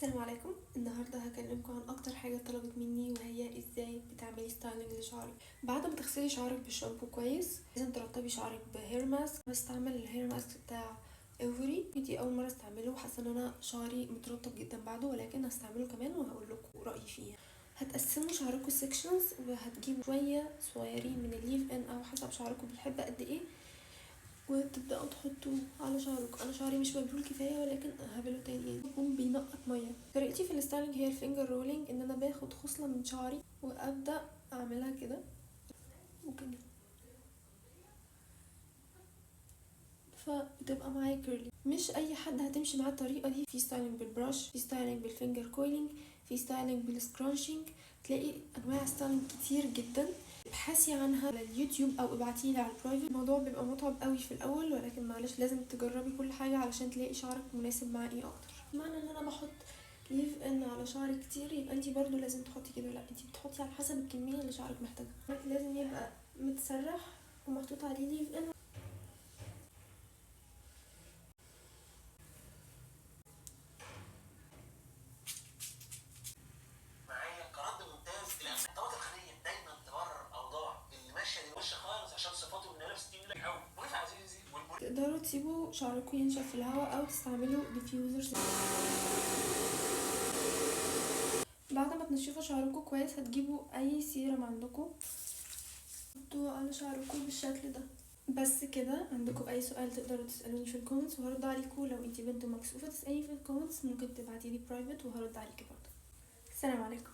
السلام عليكم. النهارده هكلمكم عن اكتر حاجه طلبت مني، وهي ازاي بتعملي ستايلنج لشعرك. بعد ما تغسلي شعرك بالشامبو كويس لازم ترطبي شعرك بهير ماسك. بستعمل الهير ماسك بتاع ايفوري، دي اول مره استعمله وحاسه ان انا شعري مترطب جدا بعده، ولكن هستعمله كمان وهقول لكم رايي فيه. هتقسموا شعركم سيكشنز وهتجيبوا شويه صغيرين من الليف ان او حسب شعركم بيحب قد ايه، وتبداوا تحطوه على شعرك. انا شعري مش مبلول كفايه ولكن هبله تاني، يعني يكون بينقط ميه. طريقتي في الستايلنج هي الفينجر رولينج، ان انا باخد خصله من شعري وابدا اعملها كده وكده، فبتبقى معايا كيرلي. مش اي حد هتمشي معاه الطريقه دي. في ستايلنج بالبراش، في ستايلنج بالفينجر كويلينج، في ستايلنج بالسكرانشنج. تلاقي انواع ستايلنج كتير جدا. ابحثي عنها على اليوتيوب او ابعتيلي على البرايفت. الموضوع بيبقى متعب قوي في الاول، ولكن معلش لازم تجربي كل حاجه علشان تلاقي شعرك مناسب مع ايه اكتر. معنى ان انا بحط ليف ان على شعري كتير يبقى انتي برضو لازم تحطي كده؟ لا، انتي بتحطي على حسب الكميه اللي شعرك محتاجها. لازم يبقى متسرح ومحطوط عليه ليف ان. معايا كرد ممتاز. الخطوات الخارجيه دايما تبرر الاوضاع اللي ماشيه دي وش خالص عشان صفاته من نفس تيم لك قوي. وقف عزيزي تقدروا تسيبوا شعركم ينشف في الهواء او تستعملوا ديفيوزرز. بعد ما تنشفوا شعركم كويس هتجيبوا اي سيرم عندكم حطوه على شعركم بالشكل ده. بس كده. عندكم اي سؤال تقدروا تسالوني في الكومنتس وهرد عليكم. لو انتي بنت مكسوفه تسالني في الكومنتس ممكن تبعتيلي برايفت وهرد عليكي برضه. السلام عليكم.